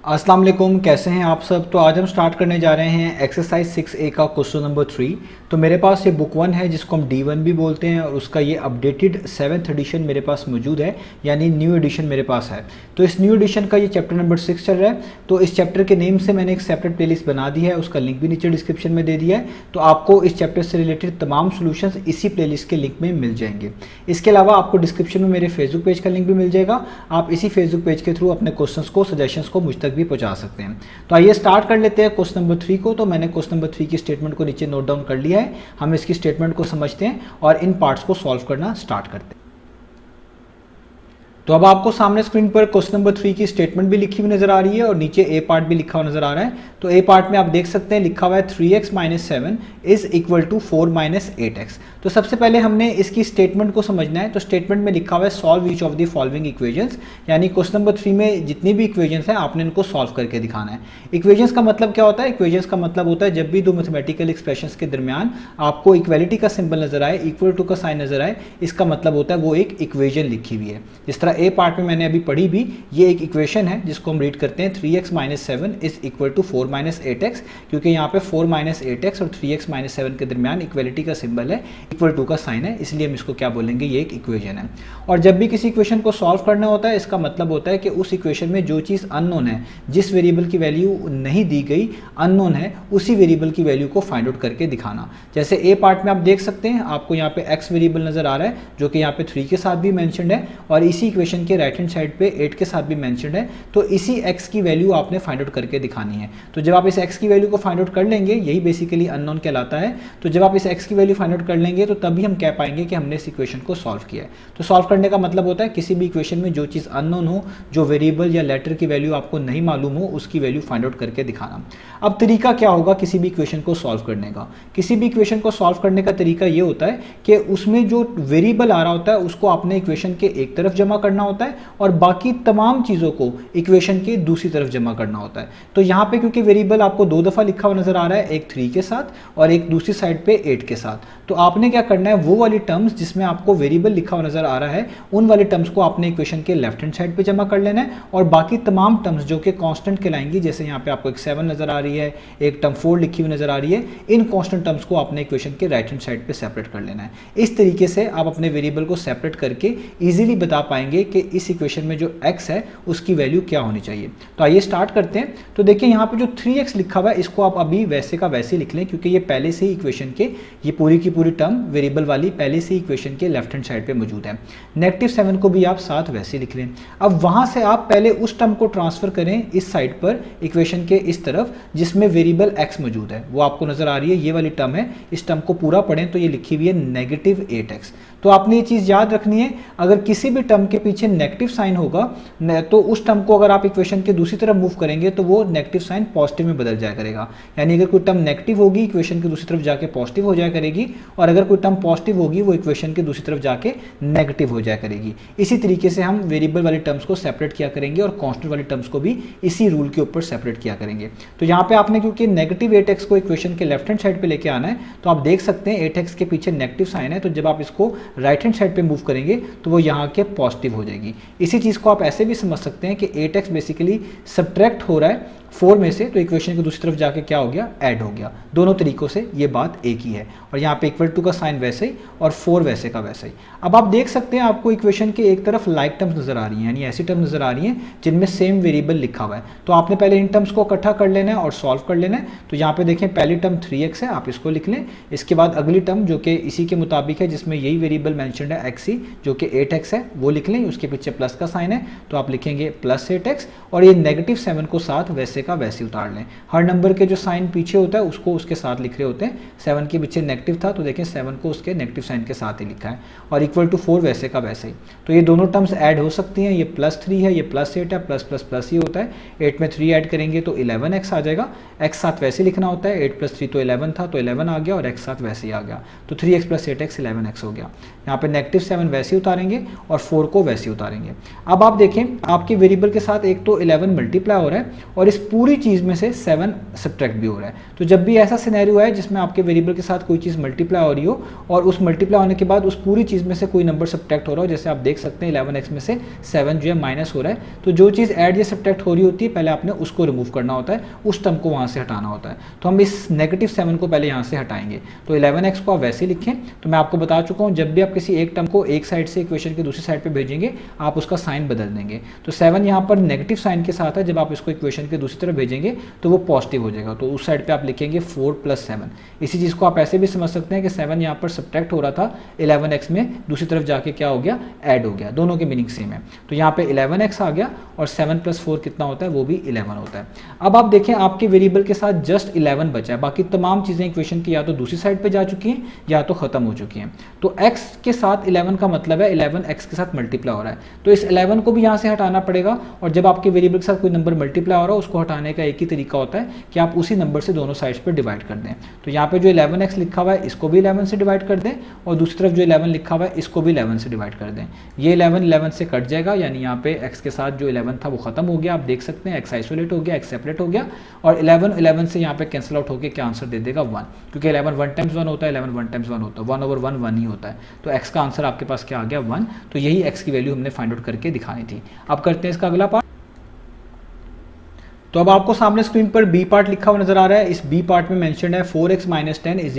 अस्सलाम वालेकुम, कैसे हैं आप सब। तो आज हम स्टार्ट करने जा रहे हैं एक्सरसाइज 6A का क्वेश्चन नंबर 3। तो मेरे पास ये बुक 1 है जिसको हम D1 भी बोलते हैं और उसका ये अपडेटेड 7th एडिशन मेरे पास मौजूद है, यानी न्यू एडिशन मेरे पास है। तो इस न्यू एडिशन का ये चैप्टर नंबर 6 चल रहा है। तो इस चैप्टर के नेम से मैंने एक सेपरेट प्लेलिस्ट बना दी है, उसका लिंक भी नीचे डिस्क्रिप्शन में दे दिया है। तो आपको इस चैप्टर से रिलेटेड तमाम सोल्यूशंस इसी प्लेलिस्ट के लिंक में मिल जाएंगे। इसके अलावा आपको डिस्क्रिप्शन में मेरे फेसबुक पेज का लिंक भी मिल जाएगा। आप इसी फेसबुक पेज के थ्रू अपने क्वेश्चंस को, सजेशंस को मुझ तक भी पहुंचा सकते हैं। तो आइए स्टार्ट कर लेते हैं क्वेश्चन नंबर 3 को। तो मैंने क्वेश्चन नंबर 3 की स्टेटमेंट को नीचे नोट डाउन कर लिया है। हम इसकी स्टेटमेंट को समझते हैं और इन पार्ट्स को सॉल्व करना स्टार्ट करते हैं। तो अब आपको सामने स्क्रीन पर क्वेश्चन नंबर 3 की स्टेटमेंट भी लिखी हुई नजर आ रही है और नीचे ए पार्ट भी लिखा हुआ नजर आ रहा है। तो ए पार्ट में आप देख सकते हैं लिखा हुआ है 3x - 7 is equal to 4 - 8x। तो सबसे पहले हमने इसकी स्टेटमेंट को समझना है। तो स्टेटमेंट में लिखा हुआ है solve each of the following equations, यानी क्वेश्चन नंबर 3 में जितनी भी इक्वेशंस हैं आपने इनको सॉल्व करके दिखाना है। इक्वेशंस का मतलब क्या होता है? इक्वेशंस का मतलब होता है जब भी दो मैथमेटिकल एक्सप्रेशंस के दरमियान आपको इक्वलिटी का सिंबल नजर आए, इक्वल टू का साइन नजर आए, इसका मतलब होता है वो एक इक्वेशन लिखी हुई है। जिस तरह ए पार्ट में मैंने अभी पढ़ी भी, ये एक इक्वेशन है जिसको हम रीड करते हैं 3x - 7 is equal to 4 - 8x, क्योंकि यहाँ पे 4 - 8x और 3x - 7 के दरमियान इक्वलिटी का सिंबल है, इक्वल टू का साइन है, इसलिए हम इसको क्या बोलेंगे, ये एक इक्वेशन है। और जब भी किसी इक्वेशन को सॉल्व करना होता है, इसका मतलब होता है कि उस इक्वेशन में जो चीज़ अननोन है, जिस वेरिएबल की वैल्यू नहीं दी गई, अननोन है, उसी वेरिएबल की वैल्यू को फाइंड आउट करके दिखाना। जैसे ए पार्ट में आप देख सकते हैं, आपको यहाँ पे x वेरिएबल नजर आ रहा है जो कि यहाँ पे 3 के साथ भी मैंशनड है और इसी इक्वेशन के राइट हैंड साइड पे 8 के साथ भी मैंशनड है। तो इसी x की वैल्यू आपने फाइंड आउट करके दिखानी है। तो जब आप इस x की वैल्यू को फाइंड आउट कर लेंगे, यही बेसिकली अननोन कहलाता है। तो जब आप इस x की वैल्यू फाइंड आउट कर लेंगे तो तभी हम कह पाएंगे कि हमने इस इक्वेशन को सॉल्व किया है। तो सॉल्व करने का मतलब होता है किसी भी इक्वेशन में जो चीज़ अननोन हो, जो वेरिएबल या लेटर की वैल्यू आपको नहीं मालूम हो, उसकी वैल्यू फाइंड आउट करके दिखाना। अब तरीका क्या होगा किसी भी इक्वेशन को सॉल्व करने का? किसी भी इक्वेशन को सॉल्व करने का तरीका ये होता है कि उसमें जो वेरिएबल आ रहा होता है उसको आपने इक्वेशन के एक तरफ जमा करना होता है और बाकी तमाम चीज़ों को इक्वेशन के दूसरी तरफ जमा करना होता है। तो यहाँ पे क्योंकि वेरिएबल आपको दो दफ़ा लिखा हुआ नजर आ रहा है, एक 3 के साथ और एक दूसरी साइड पे 8 के साथ, तो आपने क्या करना है, वो वाली टर्म्स जिसमें आपको वेरिएबल लिखा हुआ नजर आ रहा है, उन वाली टर्म्स को आपने इक्वेशन के लेफ्ट हैंड साइड पे जमा कर लेना है और बाकी तमाम टर्म्स जो कि कांस्टेंट कहलाएंगी, जैसे यहाँ पे आपको एक 7 नजर आ रही है, एक टर्म 4 लिखी हुई नजर आ रही है, इन कांस्टेंट टर्म्स को आपने इक्वेशन के राइट हैंड साइड पे सेपरेट कर लेना है। इस तरीके से आप अपने वेरिएबल को सेपरेट करके इजीली बता पाएंगे कि इस इक्वेशन में जो x है उसकी वैल्यू क्या होनी चाहिए। तो आइए स्टार्ट करते हैं। तो देखिए यहाँ पे जो 3x लिखा हुआ है इसको आप अभी वैसे का वैसे लिख लें, क्योंकि ये पहले से ही इक्वेशन के, ये पूरी की पूरी टर्म वेरिएबल वाली पहले से ही इक्वेशन के लेफ्ट हैंड साइड पे मौजूद है। -7 को भी आप साथ वैसे लिख लें। अब वहां से आप पहले उस टर्म को ट्रांसफर करें इस साइड पर इक्वेशन के इस तरफ जिसमें वेरिएबल x मौजूद है, वो आपको नजर आ रही है, ये वाली टर्म है। इस टर्म को पूरा पढ़ें तो ये लिखी हुई है -8x। तो आपने ये चीज़ याद रखनी है, अगर किसी भी टर्म के पीछे नेगेटिव साइन होगा तो उस टर्म को अगर आप इक्वेशन के दूसरी तरफ मूव करेंगे तो वो नेगेटिव साइन पॉजिटिव में बदल जाया करेगा। यानी अगर कोई टर्म नेगेटिव होगी इक्वेशन की दूसरी तरफ जाके पॉजिटिव हो जाया करेगी, और अगर कोई टर्म पॉजिटिव होगी वो इक्वेशन की दूसरी तरफ जाके नेगेटिव हो जाया करेगी। इसी तरीके से हम वेरिएबल वाली टर्म्स को सेपरेट किया करेंगे और कांस्टेंट वाली टर्म्स को भी इसी रूल के ऊपर सेपरेट किया करेंगे। तो यहाँ पे आपने क्योंकि -8x को इक्वेशन के लेफ्ट हैंड साइड पे लेके आना है, तो आप देख सकते हैं 8x के पीछे नेगेटिव साइन है, तो जब आप इसको राइट हैंड साइड पे मूव करेंगे तो वो यहाँ के पॉजिटिव हो जाएगी। इसी चीज़ को आप ऐसे भी समझ सकते हैं कि 8x बेसिकली सब्ट्रैक्ट हो रहा है 4 में से, तो इक्वेशन की दूसरी तरफ जाके क्या हो गया, ऐड हो गया। दोनों तरीकों से ये बात एक ही है और यहाँ पे इक्वल टू का साइन वैसे ही और 4 वैसे का वैसे ही। अब आप देख सकते हैं आपको इक्वेशन के एक तरफ लाइक टर्म्स नजर आ रही हैं, यानी ऐसी टर्म नजर आ रही हैं जिनमें सेम वेरिएबल लिखा हुआ है। तो आपने पहले इन टर्म्स को इकट्ठा कर लेना है और सॉल्व कर लेना है। तो यहाँ पे देखें पहली टर्म 3x है, आप इसको लिख लें। इसके बाद अगली टर्म जो कि इसी के मुताबिक है, जिसमें यही वेरिएबल मैंशनड है x, जो कि 8x है, वो लिख लें। उसके पीछे प्लस का साइन है तो आप लिखेंगे +8x और ये -7 को साथ वैसे का वैसे उतार लें। हर नंबर के जो साइन पीछे होता है उसको उसके साथ लिख रहे होते हैं। 7 के पीछे नेगेटिव था तो देखें 7 को उसके नेगेटिव साइन के साथ ही लिखा है और इक्वल टू 4 वैसे का वैसे ही। तो ये दोनों टर्म्स ऐड हो सकती हैं, ये +3 है, ये +8 है, प्लस प्लस प्लस ही होता है। 8 में 3 ऐड करेंगे तो 11x आ जाएगा। x साथ वैसे लिखना होता है, 8 + 3 तो 11 था, तो 11 आ गया और x साथ वैसे ही आ गया, तो 3x + 8x 11x हो गया। यहाँ पे -7 वैसे ही उतारेंगे और 4 को वैसे ही उतारेंगे। अब आप देखें आपके वेरिएबल के साथ एक तो 11 मल्टीप्लाई हो रहा है और इस पूरी चीज़ में से 7 सब्ट्रैक्ट भी हो रहा है। तो जब भी ऐसा सिनेरियो है जिसमें आपके वेरिएबल के साथ कोई चीज़ मल्टीप्लाई हो रही हो और उस मल्टीप्लाई होने के बाद उस पूरी चीज़ में से कोई नंबर सब्ट्रैक्ट हो रहा हो, जैसे आप देख सकते हैं 11x में से 7 जो है माइनस हो रहा है, तो जो चीज़ ऐड या सब्ट्रैक्ट हो रही होती है पहले आपने उसको रिमूव करना होता है, उस टर्म को वहाँ से हटाना होता है। तो हम इस -7 को पहले यहाँ से हटाएंगे। तो 11x को आप वैसे लिखें। तो मैं आपको बता चुका हूँ जब भी आप किसी एक टर्म को एक साइड से इक्वेशन के दूसरी साइड पर भेजेंगे आप उसका साइन बदल देंगे। तो 7 यहाँ पर नेगेटिव साइन के साथ है, जब आप इसको इक्वेशन के दूसरी तरफ भेजेंगे तो वो पॉजिटिव हो जाएगा। तो उस साइड पे आप लिखेंगे 4 + 7। इसी चीज़ को आप ऐसे भी समझ सकते हैं कि 7 यहाँ पर सब्ट्रैक्ट हो रहा था 11x में, दूसरी तरफ जाके क्या हो गया, ऐड हो गया। दोनों के मीनिंग सेम है। तो यहाँ पे 11x आ गया और 7 + 4 कितना होता है, वो भी 11 होता है। अब आप देखें आपके वेरिएबल के साथ जस्ट 11 बचा है, बाकी तमाम चीज़ें इक्वेशन की या तो दूसरी साइड पर जा चुकी हैं या तो खत्म हो चुकी हैं। तो x के साथ 11 का मतलब है 11 x के साथ मल्टीप्लाई हो रहा है, तो इस 11 को भी यहाँ से हटाना पड़ेगा। और जब आपके वेरिएबल के साथ कोई नंबर मल्टीप्लाई हो रहा है उसको हटाने का एक ही तरीका होता है कि आप उसी नंबर से दोनों साइड्स पर डिवाइड कर दें। तो यहाँ पे जो 11x लिखा हुआ है इसको भी 11 से डिवाइड कर दें और दूसरी तरफ जो 11 लिखा हुआ है इसको भी 11 से डिवाइड कर दें। ये 11 से कट जाएगा, यानी यहाँ पे x के साथ जो 11 था वो खत्म हो गया। आप देख सकते हैं x आइसोलेट हो गया, x सेपरेट हो गया और 11 से यहाँ पे कैंसिल आउट होकर क्या आंसर दे देगा 1, क्योंकि 11 1 × 1 होता है, 11 1 × 1 होता है, 1/1 1 ही होता है। तो x का आंसर आपके पास क्या आ गया 1। तो यही x की वैल्यू हमने फाइंड आउट करके दिखानी थी। अब करते हैं इसका अगला पार्ट। तो अब आपको सामने स्क्रीन पर बी पार्ट लिखा हुआ नजर आ रहा है। इस बी पार्ट में मेंशन है 4x - 10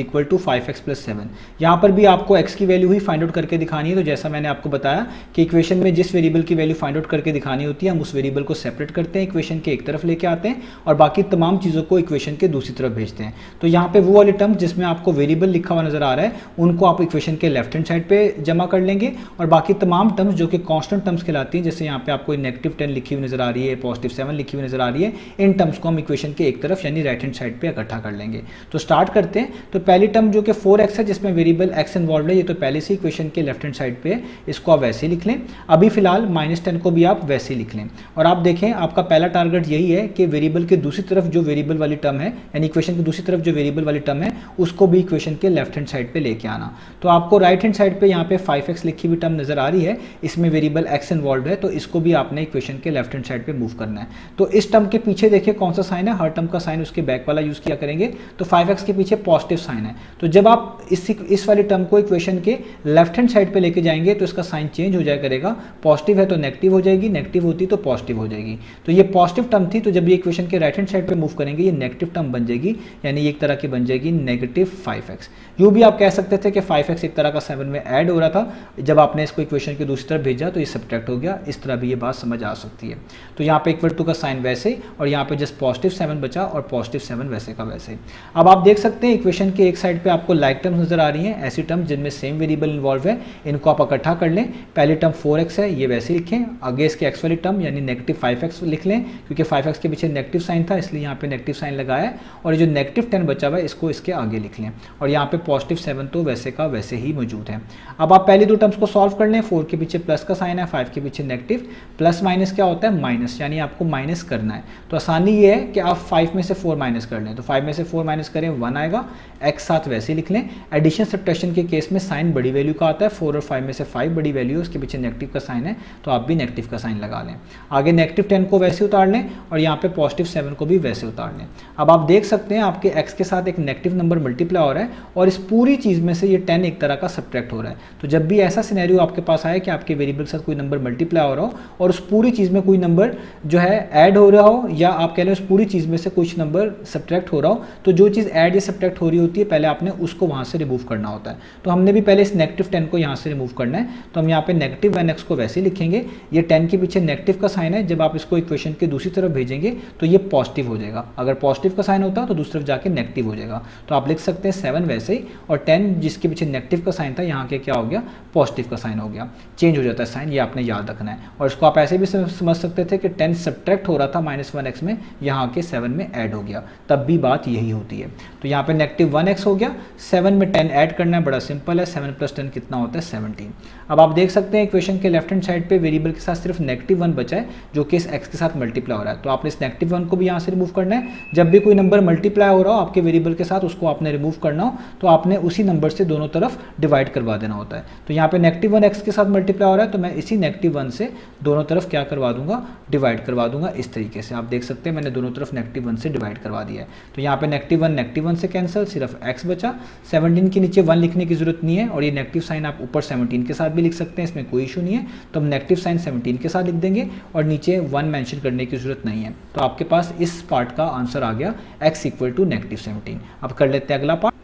= 5x + 7। यहाँ पर भी आपको x की वैल्यू ही फाइंड आउट करके दिखानी है। तो जैसा मैंने आपको बताया कि इक्वेशन में जिस वेरिएबल की वैल्यू फाइंड आउट करके दिखानी होती है हम उस वेरिएबल को सेपरेट करते हैं, इक्वेशन के एक तरफ लेके आते हैं और बाकी तमाम चीज़ों को इक्वेशन के दूसरी तरफ भेजते हैं। तो यहाँ पे वो वाले टर्म जिसमें आपको वेरिएबल लिखा हुआ नजर आ रहा है उनको आप इक्वेशन के लेफ्ट हैंड साइड पे जमा कर लेंगे और बाकी तमाम टर्म्स जो कि कॉन्स्टेंट टर्म्स कहलाती हैं, जैसे यहाँ पे आपको -10 लिखी हुई नजर आ रही है, +7 लिखी हुई नजर आ रही है, इन टर्म्स को हम इक्वेशन के एक तरफ यानी राइट हैंड साइड पे इकट्ठा कर लेंगे। तो स्टार्ट करते हैं। तो पहली टर्म जो कि 4x है जिसमें वेरिएबल x इन्वॉल्व है, ये तो पहले से इक्वेशन के लेफ्ट हैंड साइड पे है, इसको आप वैसे ही लिख लें। अभी फिलहाल -10 को भी आप वैसे ही लिख लें और आप देखें आपका पहला टारगेट यही है कि वेरिएबल के दूसरी तरफ जो वेरिएबल वाली टर्म है यानी इक्वेशन की दूसरी तरफ जो वेरिएबल वाली टर्म है उसको भी इक्वेशन के लेफ्ट हैंड साइड पे लेके आना। तो आपको राइट हैंड साइड पे यहाँ पे 5x लिखी हुई टर्म नजर आ रही है, इसमें वेरिएबल x इन्वॉल्व है, तो इसको भी आपने इक्वेशन के लेफ्ट हैंड साइड पे मूव करना है। तो इस टर्म के पीछे देखिए कौन सा साइन है, हर टर्म का साइन उसके बैक वाला यूज किया करेंगे। तो 5x के पीछे पॉजिटिव साइन है, तो जब आप इस वाली टर्म को इक्वेशन के लेफ्ट हैंड साइड पे लेके जाएंगे तो इसका साइन चेंज हो जाया करेगा। पॉजिटिव है तो नेगेटिव हो जाएगी, नेगेटिव होती तो पॉजिटिव हो जाएगी। तो ये पॉजिटिव टर्म थी, तो जब ये इक्वेशन के राइट हैंड साइड पे मूव करेंगे ये नेगेटिव टर्म बन जाएगी, यानी एक तरह की बन जाएगी -5x। यूँ भी आप कह सकते थे कि 5x एक तरह का 7 में ऐड हो रहा था, जब आपने इसको इक्वेशन के दूसरी तरफ भेजा तो ये सब्ट्रैक्ट हो गया। इस तरह भी ये बात समझ आ सकती है। तो यहाँ पे इक्वल टू का साइन वैसे और यहाँ पे जस्ट +7 बचा और +7 वैसे का वैसे। अब आप देख सकते हैं इक्वेशन के एक साइड पे आपको लाइक टर्म्स नजर आ रही हैं, ऐसी टर्म जिनमें सेम वेरिएबल इन्वॉल्व है, इनको आप इकट्ठा कर लें। पहली टर्म 4x है, ये वैसे लिखें, आगे इसके x वाली टर्म यानी -5x लिख लें, क्योंकि 5x के पीछे नेगेटिव साइन था इसलिए यहाँ पे नेगेटिव साइन लगाया है और ये जो -10 बचा हुआ है इसको इसके आगे लिख लें और यहाँ पे +7 तो वैसे का वैसे ही मौजूद है। अब आप पहली दो टर्म्स को सॉल्व कर लें। 4 के पीछे प्लस का साइन है, 5 के पीछे नेगेटिव, प्लस माइनस क्या होता है माइनस, यानी आपको माइनस करना है। तो आसानी ये है कि आप 5 में से 4 माइनस कर लें, तो 5 में से 4 माइनस करें 1 आएगा, x साथ वैसे लिख लें। एडिशन सब्ट्रैक्शन के केस में साइन बड़ी वैल्यू का आता है, 4 और 5 में से 5 बड़ी वैल्यू है, उसके पीछे नेगेटिव का साइन है तो आप भी नेगेटिव का साइन लगा लें। आगे -10 को वैसे उतार लें और यहाँ पे +7 को भी वैसे उतार लें। अब आप देख सकते हैं आपके x के साथ एक नेगेटिव नंबर मल्टीप्लाई हो रहा है और इस पूरी चीज़ में से ये 10 एक तरह का सब्ट्रैक्ट हो रहा है। तो जब भी ऐसा सिनेरियो आपके पास आए कि आपके वेरिएबल के साथ कोई नंबर मल्टीप्लाई हो रहा हो और उस पूरी चीज़ में कोई नंबर जो है ऐड हो रहा हो या आप कह लें उस पूरी चीज़ में से कुछ नंबर सब्ट्रैक्ट हो रहा हो, तो जो चीज़ ऐड या सब्ट्रैक्ट हो रही होती है पहले आपने उसको वहाँ से रिमूव करना होता है। तो हमने भी पहले इस -10 को यहाँ से रिमूव करना है, तो हम यहाँ पे -1x को वैसे लिखेंगे। ये 10 के पीछे नेगेटिव का साइन है, जब आप इसको इक्वेशन के दूसरी तरफ भेजेंगे तो ये पॉजिटिव हो जाएगा। अगर पॉजिटिव का साइन होता तो दूसरी तरफ जाके नेगेटिव हो जाएगा। तो आप लिख सकते हैं 7 वैसे ही और 10 जिसके पीछे नेगेटिव का साइन था यहाँ के क्या हो गया पॉजिटिव का साइन हो गया, चेंज हो जाता है साइन, ये आपने याद रखना है। और इसको आप ऐसे भी समझ सकते थे कि 10 सब्ट्रैक्ट हो रहा था -1x 7x में यहाँ के 7 में ऐड हो गया, तब भी बात यही होती है। तो यहाँ पे -1x हो गया, 7 में 10 ऐड करना है, बड़ा सिंपल है, 7 + 10 कितना होता है 17। अब आप देख सकते हैं इक्वेशन के लेफ्ट हैंड साइड पे वेरिएबल के साथ सिर्फ -1 बचा है जो कि इस x के साथ मल्टीप्लाई हो रहा है। तो आपने इस -1 को भी यहाँ से रिमूव करना है। जब भी कोई नंबर मल्टीप्लाई हो रहा हो आपके वेरिएबल के साथ, उसको आपने रिमूव करना हो तो आपने उसी नंबर से दोनों तरफ डिवाइड करवा देना होता है। तो यहाँ पे -1x के साथ मल्टीप्लाई हो रहा है तो मैं इसी -1 से दोनों तरफ क्या करवा दूंगा, डिवाइड करवा दूंगा। इस तरीके से आप देख सकते हैं मैंने दोनों तरफ -1 से डिवाइड करवा दिया है। तो यहाँ पे -1 से कैंसिल, सिर्फ x बचा। 17 के नीचे 1 लिखने की जरूरत नहीं है और ये नेगेटिव साइन आप ऊपर 17 के साथ भी लिख सकते हैं, इसमें कोई इशू नहीं है। तो हम नेगेटिव साइन 17 के साथ लिख देंगे और नीचे 1 मेंशन करने की जरूरत नहीं है। तो आपके पास इस पार्ट का आंसर आ गया x = -17। अब कर लेते हैं अगला पार्ट।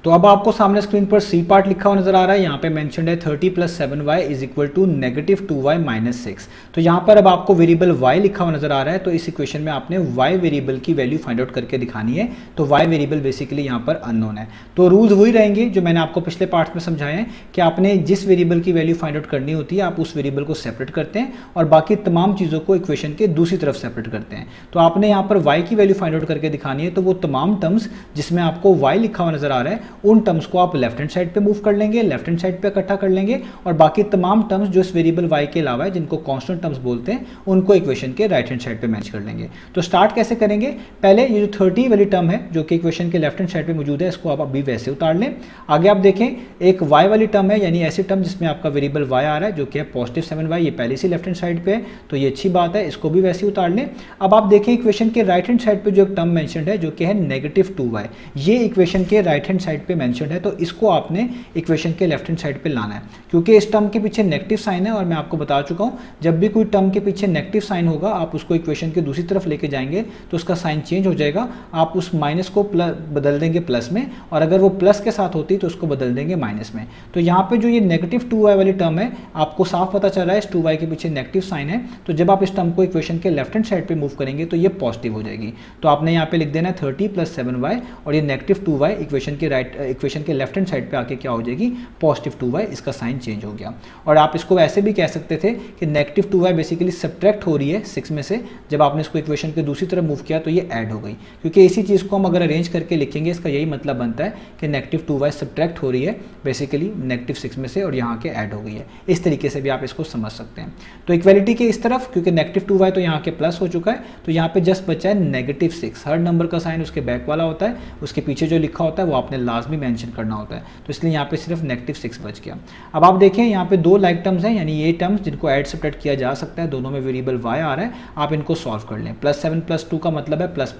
तो अब आपको सामने स्क्रीन पर सी पार्ट लिखा हुआ नजर आ रहा है। यहाँ पे मेंशन्ड है 30 + 7y = -2y - 6। तो यहाँ पर अब आपको वेरिएबल y लिखा हुआ नजर आ रहा है। तो इस इक्वेशन में आपने y वेरिएबल की वैल्यू फाइंड आउट करके दिखानी है। तो y वेरिएबल बेसिकली यहाँ पर अननोन है। तो रूल्स वही रहेंगे जो मैंने आपको पिछले पार्ट में समझाए हैं कि आपने जिस वेरिएबल की वैल्यू फाइंड आउट करनी होती है आप उस वेरिएबल को सेपरेट करते हैं और बाकी तमाम चीज़ों को इक्वेशन के दूसरी तरफ सेपरेट करते हैं। तो आपने यहाँ पर y की वैल्यू फाइंड आउट करके दिखानी है। तो वो तमाम टर्म्स जिसमें आपको y लिखा हुआ नजर आ रहा है उन टर्म्स को आप लेफ्ट हैंड साइड पे मूव कर लेंगे, लेफ्ट हैंड साइड पे इकट्ठा कर लेंगे और बाकी तमाम टर्म्स जो इस वेरिएबल y के अलावा है जिनको कांस्टेंट टर्म्स बोलते हैं उनको इक्वेशन के राइट हैंड साइड पे मैच कर लेंगे। तो स्टार्ट कैसे करेंगे, पहले ये जो 30 वाली टर्म है जो कि इक्वेशन के लेफ्ट हैंड साइड पे मौजूद है इसको आप अभी वैसे उतार लें। आगे आप देखें एक y वाली टर्म है, यानी ऐसी टर्म जिसमें आपका वेरिएबल y आ रहा है जो कि है +7y, ये पहले से लेफ्ट हैंड साइड पे है तो ये अच्छी बात है, इसको भी वैसे उतार लें। अब आप देखें इक्वेशन के राइट हैंड साइड पे जो एक टर्म मेंशन्ड है जो कि है -2y, ये इक्वेशन के राइट हैंड साइड पे मेंशन्ड है। तो इसको आपने इक्वेशन के लेफ्ट हैंड साइड पे लाना है क्योंकि इस टर्म के पीछे नेगेटिव साइन है और मैं आपको बता चुका हूं जब भी कोई टर्म के पीछे नेगेटिव साइन होगा आप उसको इक्वेशन के दूसरी तरफ लेके जाएंगे तो उसका साइन चेंज हो जाएगा। आप उस माइनस को बदल देंगे प्लस में और अगर वो प्लस के साथ होती तो उसको बदल देंगे माइनस में। तो यहाँ पे जो ये -2y वाली टर्म है आपको साफ पता चल रहा है इस 2y के पीछे नेगेटिव साइन है। तो जब आप इस टर्म को इक्वेशन के लेफ्ट हैंड साइड पे मूव करेंगे तो ये पॉजिटिव हो जाएगी। तो आपने यहाँ पे लिख देना है 30 + 7y और ये -2y इक्वेशन के लेफ्ट हैंड साइड पे आके क्या हो जाएगी +2y, इसका साइन चेंज हो गया। और आप इसको ऐसे भी कह सकते थे कि -2y बेसिकली सब्ट्रैक्ट हो रही है 6 में से, जब आपने इसको इक्वेशन के दूसरी तरफ मूव किया तो ये ऐड हो गई। क्योंकि इसी चीज़ को हम अगर अरेंज करके लिखेंगे इसका यही मतलब बनता है कि -2y सब्ट्रैक्ट हो रही है बेसिकली -6 में से और यहाँ के ऐड हो गई है। इस तरीके से भी आप इसको समझ सकते हैं। तो इक्वलिटी के इस तरफ क्योंकि -2y तो यहाँ के प्लस हो चुका है तो यहाँ पे जस्ट बचा है -6। हर नंबर का साइन उसके बैक वाला होता है, उसके पीछे जो लिखा होता है वो आपने लाजमी मेंशन करना होता है। तो इसलिए यहाँ पे सिर्फ -6 बच गया। अब आप देखें यहाँ पे दो लाइक टर्म्स हैं, यानी ये टर्म्स जिनको ऐड सब्ट्रैक्ट किया जा सकता है, दोनों में वेरिएबल y आ रहा है, आप इनको सॉल्व कर लें। +7 + 2 का मतलब है प्लस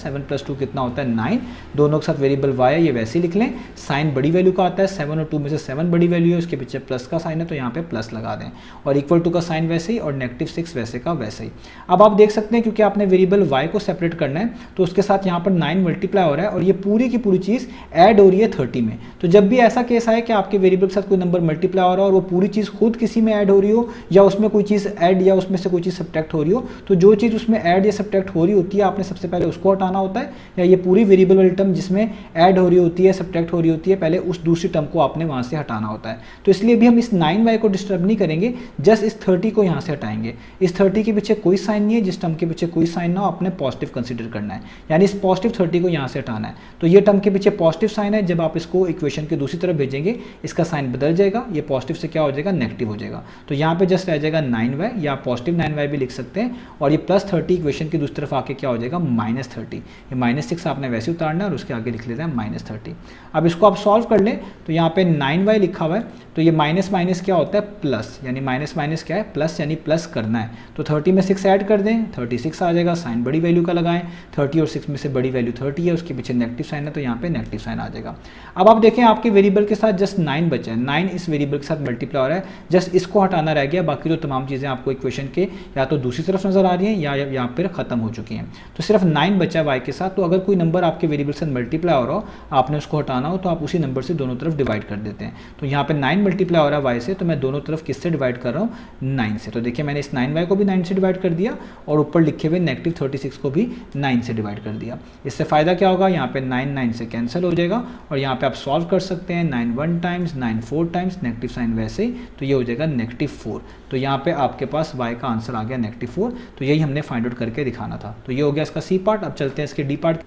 7 + 2 कितना होता है 9, दोनों के साथ वेरिएबल y है ये वैसे ही लिख लें। साइन बड़ी वैल्यू का आता है, 7 और 2 में से 7 बड़ी वैल्यू है, उसके पीछे प्लस का साइन है तो यहाँ पे प्लस लगा दें और इक्वल टू का साइन वैसे ही और -6 वैसे का वैसे ही। अब आप देख सकते हैं क्योंकि आपने वेरिएबल y को सेपरेट करना है तो उसके साथ यहाँ पर 9 मल्टीप्लाई हो रहा है और ये पूरी की पूरी चीज़ ऐड हो रही है 30 में। तो जब भी ऐसा केस आए कि आपके वेरिएबल के साथ कोई नंबर मल्टीप्लाई हो रहा हो और वो पूरी चीज़ खुद किसी में ऐड हो रही हो या उसमें कोई चीज़ ऐड या उसमें से कोई चीज़ सब्ट्रैक्ट हो रही हो, तो जो चीज़ उसमें ऐड या सब्ट्रैक्ट हो रही होती है आपने सबसे पहले उसको हटाना होता है, या ये पूरी वेरिएबल वाली टर्म जिसमें ऐड हो रही होती है सब्ट्रैक्ट हो रही होती है पहले उस दूसरी टर्म को आपने वहाँ से हटाना होता है। तो इसलिए भी हम इस 9y को डिस्टर्ब नहीं करेंगे, जस्ट इस 30 को यहाँ से हटाएंगे। इस 30 के पीछे कोई साइन नहीं है, जिस टर्म के पीछे कोई साइन ना हो आपने पॉजिटिव कंसिडर करना है, यानी इस पॉजिटिव 30 को यहाँ से हटाना है। तो ये टर्म के पीछे पॉजिटिव साइन है, जब आप इसको इक्वेशन के दूसरी तरफ भेजेंगे इसका साइन बदल जाएगा, ये पॉजिटिव से क्या हो जाएगा नेगेटिव हो जाएगा। तो यहाँ पे जस्ट रह जाएगा 9y या पॉजिटिव 9y भी लिख सकते हैं और ये +30 इक्वेशन की दूसरी तरफ आके क्या हो जाएगा -30। ये -6 आपने वैसे उतारना है और उसके आगे लिख लेते हैं -30। अब इसको आप सॉल्व कर लें तो यहाँ पे 9y लिखा हुआ है तो ये माइनस माइनस क्या होता है प्लस, यानी माइनस माइनस क्या है प्लस, यानी प्लस करना है। तो 30 में 6 ऐड कर दें 36 आ जाएगा, साइन बड़ी वैल्यू का लगाएं, 30 और 6 में से बड़ी वैल्यू 30 है, उसके पीछे नेगेटिव साइन है तो यहाँ पे नेगेटिव साइन आ जाएगा। अब आप देखें आपके वेरिएबल के साथ जस्ट 9 बचा है, 9 इस वेरिएबल के साथ मल्टीप्लाई हो रहा है, जस्ट इसको हटाना रह गया, बाकी जो तमाम चीज़ें आपको इक्वेशन के या तो दूसरी तरफ नजर आ रही हैं या यहाँ पर खत्म हो चुकी हैं। तो सिर्फ 9 बचा है y के साथ। तो अगर कोई नंबर आपके वेरिएबल से मल्टीप्लाई हो रहा हो, आपने उसको हटाना हो तो आप उसी नंबर से दोनों तरफ डिवाइड कर देते हैं। तो यहाँ पे 9 मल्टीप्लाई हो रहा है y से, तो मैं दोनों तरफ किससे डिवाइड कर रहा हूँ 9 से। तो देखिए मैंने इस 9y को भी 9 से डिवाइड कर दिया और ऊपर लिखे हुए -36 को भी 9 से डिवाइड कर दिया। इससे फ़ायदा क्या होगा, यहाँ पे 9 9 से कैंसिल हो जाएगा और यहाँ पे आप सॉल्व कर सकते हैं 9 1 टाइम्स 9 4 टाइम्स, नेगेटिव साइन वैसे ही, तो ये हो जाएगा -4। तो यहाँ पे आपके पास y का आंसर आ गया -4। तो यही हमने फाइंड आउट करके दिखाना था। तो ये हो गया इसका सी पार्ट। अब चलते हैं इसके डी पार्ट।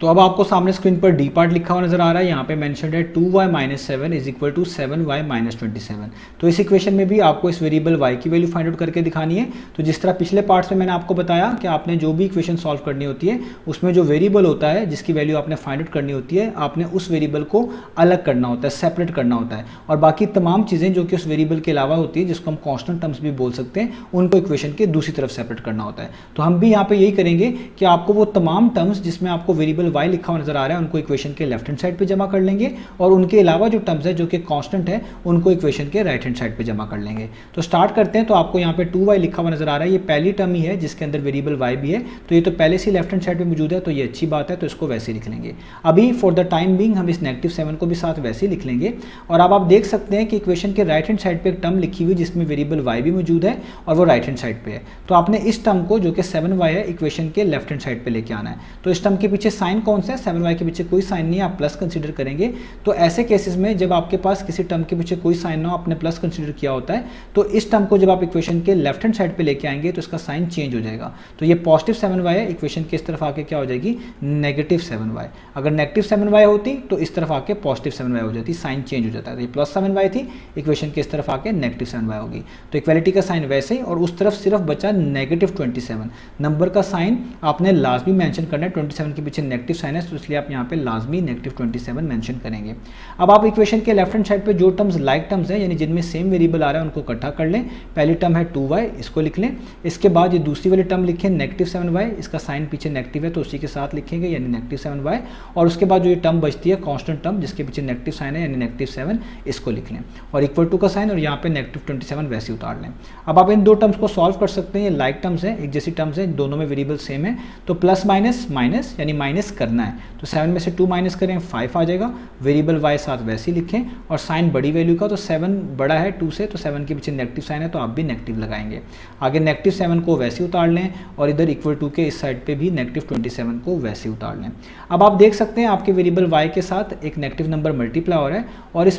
तो अब आपको सामने स्क्रीन पर डी पार्ट लिखा हुआ नजर आ रहा है। यहाँ पे मेंशन्ड है 2y - 7 = 7y - 27। तो इस इक्वेशन में भी आपको इस वेरिएबल y की वैल्यू फाइंड आउट करके दिखानी है। तो जिस तरह पिछले पार्ट्स में मैंने आपको बताया कि आपने जो भी इक्वेशन सॉल्व करनी होती है उसमें जो वेरिएबल होता है जिसकी वैल्यू आपने फाइंड आउट करनी होती है, आपने उस वेरिएबल को अलग करना होता है, सेपरेट करना होता है, और बाकी तमाम चीज़ें जो कि उस वेरिएबल के अलावा होती है, जिसको हम कॉन्स्टेंट टर्म्स भी बोल सकते हैं, उनको इक्वेशन के दूसरी तरफ सेपरेट करना होता है। तो हम भी यहाँ पे यही करेंगे कि आपको वो तमाम टर्म्स जिसमें आपको वेरिएबल y लिखा हुआ नजर आ रहा है उनको इक्वेशन के लेफ्ट हैंड साइड पे जमा कर लेंगे, और उनके अलावा जो टर्म्स है जो कि कांस्टेंट है उनको इक्वेशन के राइट हैंड साइड पे जमा कर लेंगे। तो स्टार्ट करते हैं। तो आपको यहाँ पे 2y लिखा हुआ नजर आ रहा है, ये पहली टर्म ही है जिसके अंदर वेरिएबल y भी है, तो ये तो पहले से लेफ्ट हैंड साइड पे मौजूद है, तो ये अच्छी बात है, तो इसको वैसे ही लिख लेंगे। अभी फॉर द टाइम बिंग हम इस -7 को भी साथ वैसे ही लिख लेंगे। और अब आप देख सकते हैं कि इक्वेशन के राइट हैंड साइड पे एक टर्म लिखी हुई जिसमें वेरिएबल y भी मौजूद है और वो राइट हैंड साइड पे है। तो आपने इस टर्म को जो कि 7y है इक्वेशन के लेफ्ट हैंड साइड पे लेके आना है। तो इस टर्म के पीछे साइन कौन सा है? 7y के पीछे कोई साइन नहीं है, आप प्लस कंसीडर करेंगे। तो ऐसे केसेस में जब आपके पास किसी टर्म के पीछे कोई साइन ना हो, आपने प्लस कंसीडर किया होता है, तो इस टर्म को जब आप इक्वेशन के लेफ्ट हैंड साइड पे लेके आएंगे तो इसका साइन चेंज हो जाएगा। तो ये पॉजिटिव 7y है, इक्वेशन के इस तरफ आके क्या हो जाएगी? -7y। अगर नेगेटिव 7y होती तो इस तरफ आके पॉजिटिव 7y हो जाती, साइन चेंज हो जाता है। तो ये प्लस 7y थी, इक्वेशन के इस तरफ आके नेगेटिव 7y होगी। तो इक्वालिटी का साइन वैसे ही, और उस तरफ सिर्फ बचा -27। नंबर का साइन आपने लाजमी मेंशन करना है, 27 के पीछे नेगेटिव साइन है, तो इसलिए आप यहाँ पे लाजमी -27 मेंशन करेंगे। अब आप इक्वेशन के लेफ्ट हैंड साइड पे जो टर्म्स लाइक टर्म्स हैं, यानी जिनमें सेम वेरिएबल आ रहा है, उनको इकट्ठा कर लें। पहली टर्म है 2y, इसको लिख लें। इसके बाद ये दूसरी वाली टर्म लिखें -7y, इसका साइन पीछे नेगेटिव है तो उसी के साथ लिखेंगे, यानी -7y। और उसके बाद जो ये टर्म बचती है कांस्टेंट टर्म जिसके पीछे नेगेटिव साइन है, यानी -7, इसको लिख लें, और इक्वल टू का साइन, और यहाँ पे -27 वैसे उतार लें। अब आप इन दो टर्म्स को सॉल्व कर सकते हैं। ये लाइक टर्म्स हैं, एक जैसी टर्म्स हैं, दोनों में वेरिएबल सेम है, तो प्लस माइनस माइनस यानी माइनस करना है। तो 7 में से 2 माइनस करें 5 आ जाएगा। वेरिएबल y साथ वैसे ही लिखें, और साइन बड़ी वैल्यू का, तो 7 बड़ा है 2 से, तो 7 के पीछे नेगेटिव साइन है तो आप भी नेगेटिव लगाएंगे। आगे -7 को वैसे ही उतार लें, और इधर इक्वल टू के इस साइड पे भी -27 को वैसे ही उतार लें। अब आप देख सकते हैं आपके वेरिएबल y के साथ एक नेगेटिव नंबर मल्टीप्लाई हो रहा है, और इस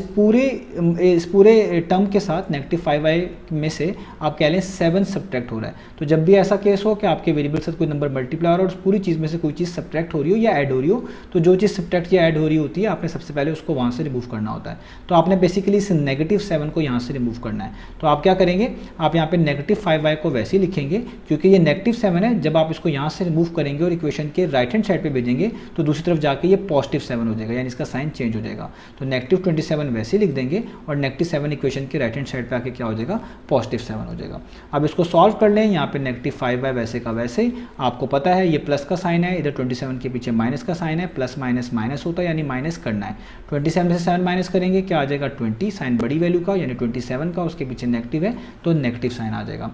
पूरे टर्म के साथ -5y में से आप कह लें 7 सब्ट्रैक्ट हो रहा है। तो जब भी ऐसा केस हो कि आपके वेरिएबल से कोई नंबर मल्टीप्लाई हो रहा है और उस पूरी चीज़ में से कोई चीज़ सब्ट्रैक्ट हो रही हो या ऐड हो रही हो, तो जो चीज़ सब्ट्रैक्ट या ऐड हो रही होती है आपने सबसे पहले उसको वहाँ से रिमूव करना होता है। तो आपने बेसिकली इस -7 को यहाँ से रिमूव करना है। तो आप क्या करेंगे? आप यहाँ पे -5y को वैसे ही लिखेंगे, क्योंकि ये -7 है। जब आप इसको यहाँ से रिमूव करेंगे और इक्वेशन के राइट हैंड साइड पे भेजेंगे तो दूसरी तरफ जाके ये +7 हो जाएगा, यानी इसका साइन चेंज हो जाएगा। तो -27 वैसे ही लिख देंगे, और -7 इक्वेशन के राइट हैंड साइड पे आके क्या हो जाएगा? +7 हो जाएगा। अब इसको सॉल्व कर लें। यहाँ पे -5y वैसे का वैसे ही, आपको पता है ये प्लस का साइन है, इधर 27 के पीछे माइनस का साइन है, प्लस माइनस माइनस होता है, यानी माइनस करना है। 27 से 7 माइनस करेंगे, क्या आ जाएगा? 20, साइन बड़ी वैल्यू का यानी 27 का, उसके पीछे नेगेटिव है तो नेगेटिव साइन आ जाएगा।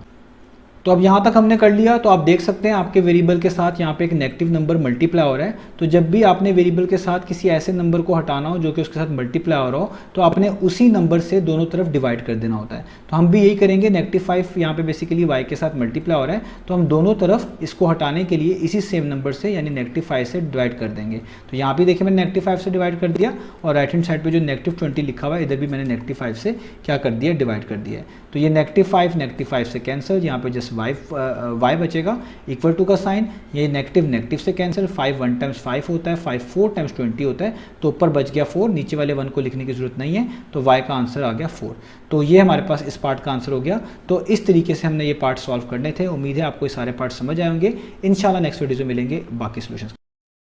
तो अब यहाँ तक हमने कर लिया। तो आप देख सकते हैं आपके वेरिएबल के साथ यहाँ पे एक नेगेटिव नंबर मल्टीप्लाई हो रहा है। तो जब भी आपने वेरिएबल के साथ किसी ऐसे नंबर को हटाना हो जो कि उसके साथ मल्टीप्लाई हो रहा हो, तो आपने उसी नंबर से दोनों तरफ डिवाइड कर देना होता है। तो हम भी यही करेंगे। -5 यहाँ पे बेसिकली y के साथ मल्टीप्लाई हो रहा है, तो हम दोनों तरफ इसको हटाने के लिए इसी सेम नंबर से यानी -5 से डिवाइड कर देंगे। तो यहाँ भी देखिए मैंने -5 से डिवाइड कर दिया, और राइट हैंड साइड पर जो -20 लिखा हुआ है इधर भी मैंने -5 से क्या कर दिया? डिवाइड कर दिया है। तो ये -5 से कैंसिल, यहाँ पे जस्ट y बचेगा, इक्वल टू का साइन, ये नेगेटिव से कैंसिल, 5 1 टाइम्स 5 होता है, 5 4 टाइम्स 20 होता है, तो ऊपर बच गया 4, नीचे वाले 1 को लिखने की जरूरत नहीं है, तो y का आंसर आ गया 4। तो ये हमारे पास इस पार्ट का आंसर हो गया। तो इस तरीके से हमने ये पार्ट सॉल्व करने थे। उम्मीद है आपको ये सारे पार्ट समझ आए होंगे। इंशाल्लाह नेक्स्ट वीडियो में मिलेंगे बाकी सॉल्यूशंस।